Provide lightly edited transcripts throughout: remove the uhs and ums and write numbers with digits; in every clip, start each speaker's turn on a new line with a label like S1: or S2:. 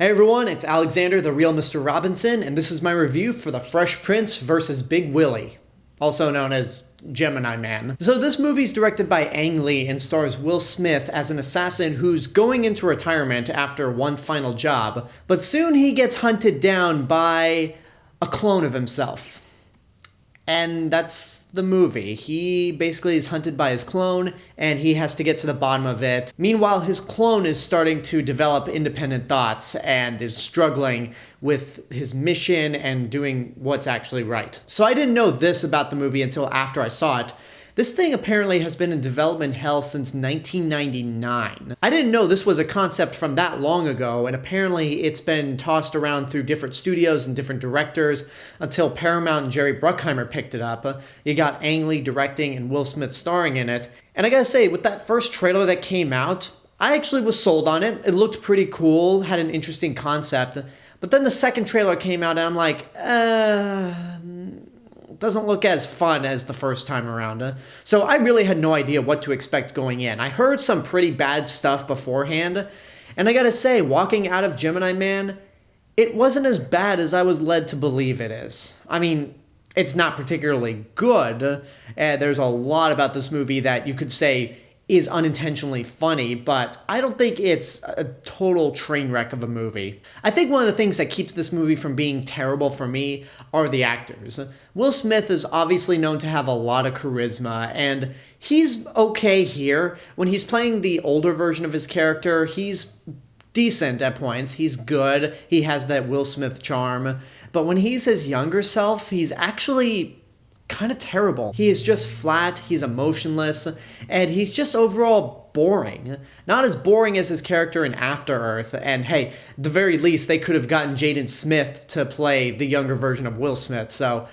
S1: Hey everyone, it's Alexander, the real Mr. Robinson, and this is my review for The Fresh Prince vs. Big Willie, also known as Gemini Man. So this movie's directed by Ang Lee and stars Will Smith as an assassin who's going into retirement after one final job, but soon he gets hunted down by a clone of himself. And that's the movie. He basically is hunted by his clone, and he has to get to the bottom of it. Meanwhile, his clone is starting to develop independent thoughts and is struggling with his mission and doing what's actually right. So I didn't know this about the movie until after I saw it. This thing apparently has been in development hell since 1999. I didn't know this was a concept from that long ago, and apparently it's been tossed around through different studios and different directors until Paramount and Jerry Bruckheimer picked it up. You got Ang Lee directing and Will Smith starring in it. And I gotta say, with that first trailer that came out, I actually was sold on it. It looked pretty cool, had an interesting concept. But then the second trailer came out and I'm like, doesn't look as fun as the first time around. So I really had no idea what to expect going in. I heard some pretty bad stuff beforehand, and I gotta say, walking out of Gemini Man, it wasn't as bad as I was led to believe it is. I mean, it's not particularly good. There's a lot about this movie that you could say is unintentionally funny, but I don't think it's a total train wreck of a movie. I think one of the things that keeps this movie from being terrible for me are the actors. Will Smith is obviously known to have a lot of charisma, and he's okay here. When he's playing the older version of his character, he's decent at points. He's good. He has that Will Smith charm. But when he's his younger self, he's actually kind of terrible. He is just flat, he's emotionless, and he's just overall boring. Not as boring as his character in After Earth, and hey, at the very least, they could have gotten Jaden Smith to play the younger version of Will Smith, so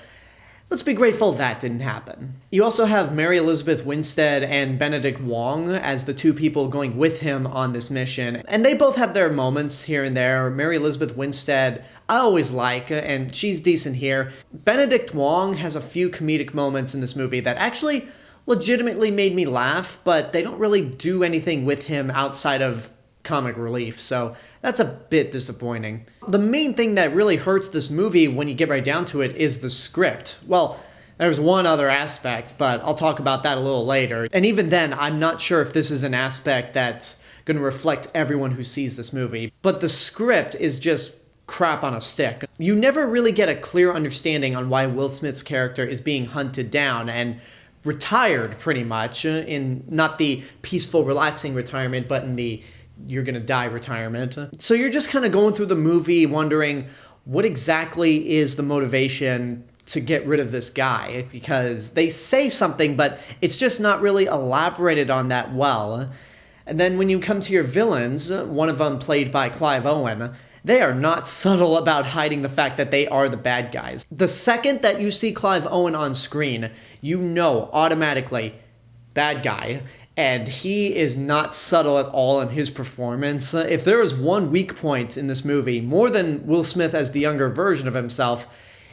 S1: let's be grateful that didn't happen. You also have Mary Elizabeth Winstead and Benedict Wong as the two people going with him on this mission. And they both have their moments here and there. Mary Elizabeth Winstead, I always like, and she's decent here. Benedict Wong has a few comedic moments in this movie that actually legitimately made me laugh, but they don't really do anything with him outside of comic relief, so that's a bit disappointing. The main thing that really hurts this movie when you get right down to it is the script. Well, there's one other aspect, but I'll talk about that a little later. And even then, I'm not sure if this is an aspect that's going to reflect everyone who sees this movie. But the script is just crap on a stick. You never really get a clear understanding on why Will Smith's character is being hunted down and retired, pretty much, in not the peaceful, relaxing retirement, but in the you're gonna die retirement. So you're just kind of going through the movie wondering what exactly is the motivation to get rid of this guy, because they say something, but it's just not really elaborated on that well. And then when you come to your villains, one of them played by Clive Owen, they are not subtle about hiding the fact that they are the bad guys. The second that you see Clive Owen on screen, you know automatically, bad guy. And he is not subtle at all in his performance. If there is one weak point in this movie, more than Will Smith as the younger version of himself,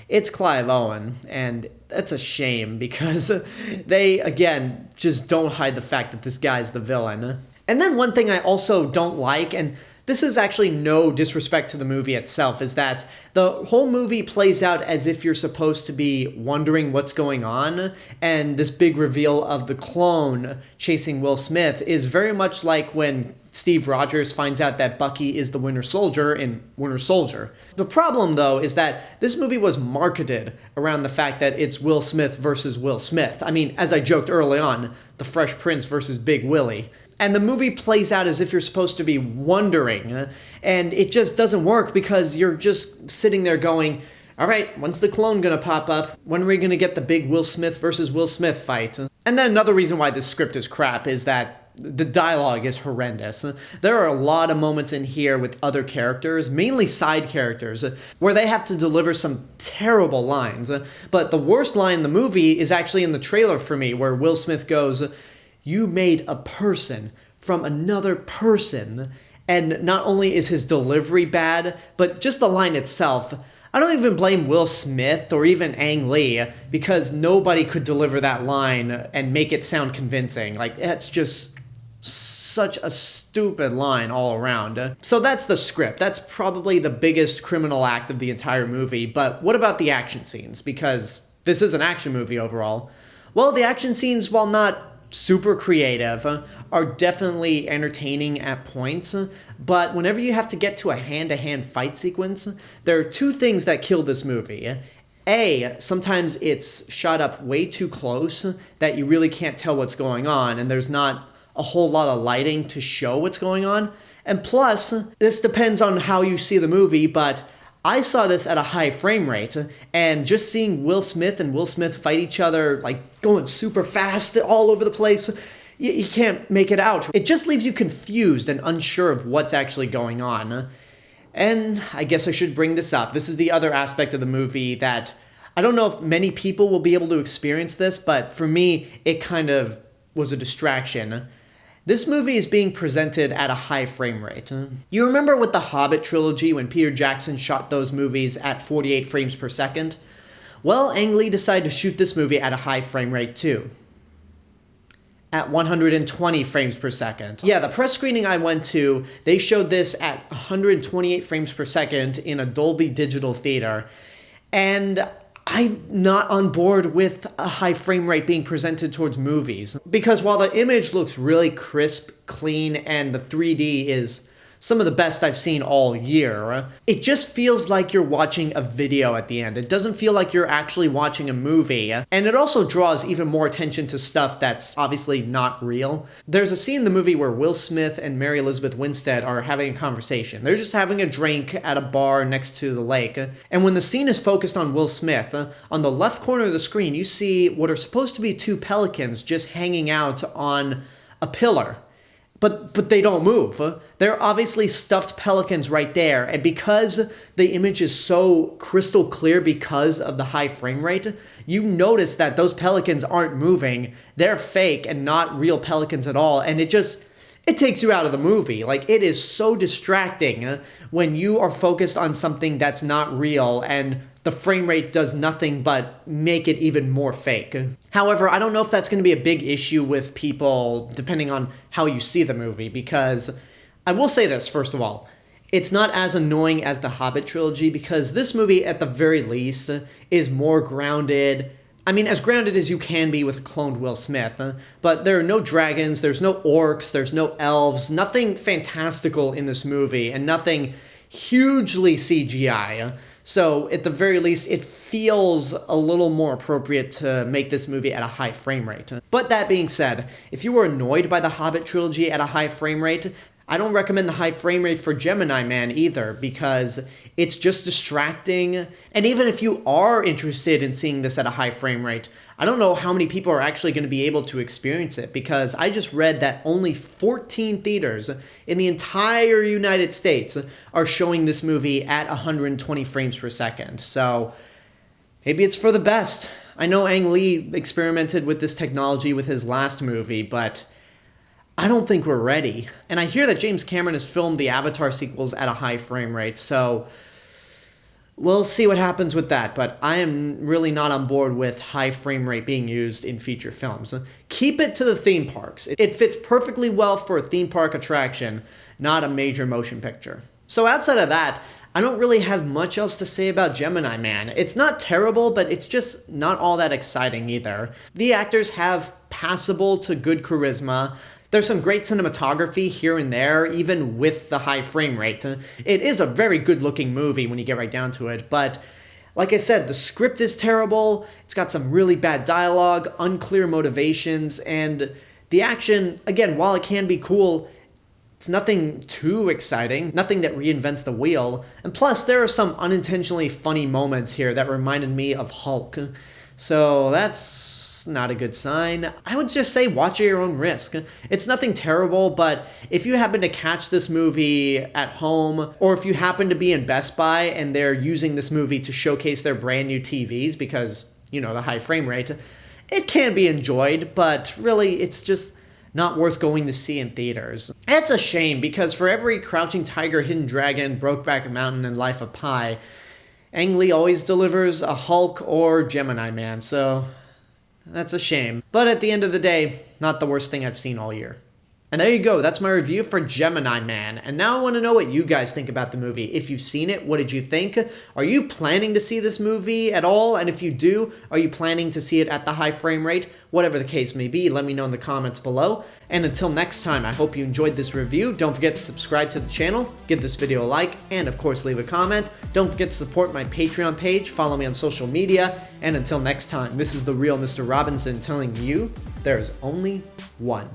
S1: it's Clive Owen. And that's a shame because they, again, just don't hide the fact that this guy's the villain. And then one thing I also don't like, and this is actually no disrespect to the movie itself, is that the whole movie plays out as if you're supposed to be wondering what's going on, and this big reveal of the clone chasing Will Smith is very much like when Steve Rogers finds out that Bucky is the Winter Soldier in Winter Soldier. The problem, though, is that this movie was marketed around the fact that it's Will Smith versus Will Smith. I mean, as I joked early on, The Fresh Prince versus Big Willie. And the movie plays out as if you're supposed to be wondering, and it just doesn't work because you're just sitting there going, all right, when's the clone gonna pop up? When are we gonna get the big Will Smith versus Will Smith fight? And then another reason why this script is crap is that the dialogue is horrendous. There are a lot of moments in here with other characters, mainly side characters, where they have to deliver some terrible lines. But the worst line in the movie is actually in the trailer for me, where Will Smith goes, "You made a person from another person." And not only is his delivery bad, but just the line itself. I don't even blame Will Smith or even Ang Lee, because nobody could deliver that line and make it sound convincing. Like, that's just such a stupid line all around. So that's the script. That's probably the biggest criminal act of the entire movie. But what about the action scenes? Because this is an action movie overall. Well, the action scenes, while not super creative, are definitely entertaining at points. But whenever you have to get to a hand-to-hand fight sequence, there are two things that kill this movie. A, sometimes it's shot up way too close that you really can't tell what's going on, and there's not a whole lot of lighting to show what's going on. And plus, this depends on how you see the movie, but I saw this at a high frame rate, and just seeing Will Smith and Will Smith fight each other, like going super fast all over the place, you can't make it out. It just leaves you confused and unsure of what's actually going on. And I guess I should bring this up. This is the other aspect of the movie that I don't know if many people will be able to experience this, but for me, it kind of was a distraction. This movie is being presented at a high frame rate. You remember with the Hobbit trilogy when Peter Jackson shot those movies at 48 frames per second? Well, Ang Lee decided to shoot this movie at a high frame rate too. At 120 frames per second. Yeah, the press screening I went to, they showed this at 128 frames per second in a Dolby Digital theater. And I'm not on board with a high frame rate being presented towards movies. Because while the image looks really crisp, clean, and the 3D is some of the best I've seen all year, it just feels like you're watching a video at the end. It doesn't feel like you're actually watching a movie. And it also draws even more attention to stuff that's obviously not real. There's a scene in the movie where Will Smith and Mary Elizabeth Winstead are having a conversation. They're just having a drink at a bar next to the lake. And when the scene is focused on Will Smith, on the left corner of the screen, you see what are supposed to be two pelicans just hanging out on a pillar. But they don't move. They're obviously stuffed pelicans right there. And because the image is so crystal clear because of the high frame rate, you notice that those pelicans aren't moving. They're fake and not real pelicans at all. And it takes you out of the movie. Like, it is so distracting when you are focused on something that's not real and the frame rate does nothing but make it even more fake. However, I don't know if that's going to be a big issue with people depending on how you see the movie, because I will say this, first of all, it's not as annoying as the Hobbit trilogy, because this movie, at the very least, is more grounded. I mean, as grounded as you can be with a cloned Will Smith, but there are no dragons, there's no orcs, there's no elves, nothing fantastical in this movie, and nothing hugely CGI. So, at the very least, it feels a little more appropriate to make this movie at a high frame rate. But that being said, if you were annoyed by the Hobbit trilogy at a high frame rate, I don't recommend the high frame rate for Gemini Man either, because it's just distracting. And even if you are interested in seeing this at a high frame rate, I don't know how many people are actually going to be able to experience it, because I just read that only 14 theaters in the entire United States are showing this movie at 120 frames per second. So maybe it's for the best. I know Ang Lee experimented with this technology with his last movie, but I don't think we're ready. And I hear that James Cameron has filmed the Avatar sequels at a high frame rate, so we'll see what happens with that. But I am really not on board with high frame rate being used in feature films. Keep it to the theme parks. It fits perfectly well for a theme park attraction, not a major motion picture. So outside of that, I don't really have much else to say about Gemini Man. It's not terrible, but it's just not all that exciting either. The actors have passable to good charisma. There's some great cinematography here and there, even with the high frame rate. It is a very good-looking movie when you get right down to it, but like I said, the script is terrible, it's got some really bad dialogue, unclear motivations, and the action, again, while it can be cool, it's nothing too exciting, nothing that reinvents the wheel, and plus there are some unintentionally funny moments here that reminded me of Hulk. So that's not a good sign. I would just say watch at your own risk. It's nothing terrible, but if you happen to catch this movie at home, or if you happen to be in Best Buy and they're using this movie to showcase their brand new TVs because, you know, the high frame rate, it can be enjoyed, but really it's just not worth going to see in theaters. It's a shame, because for every Crouching Tiger, Hidden Dragon, Brokeback Mountain, and Life of Pi, Ang Lee always delivers a Hulk or Gemini Man, so that's a shame. But at the end of the day, not the worst thing I've seen all year. And there you go, that's my review for Gemini Man. And now I want to know what you guys think about the movie. If you've seen it, what did you think? Are you planning to see this movie at all? And if you do, are you planning to see it at the high frame rate? Whatever the case may be, let me know in the comments below. And until next time, I hope you enjoyed this review. Don't forget to subscribe to the channel, give this video a like, and of course leave a comment. Don't forget to support my Patreon page, follow me on social media, and until next time, this is the real Mr. Robinson telling you there's only one.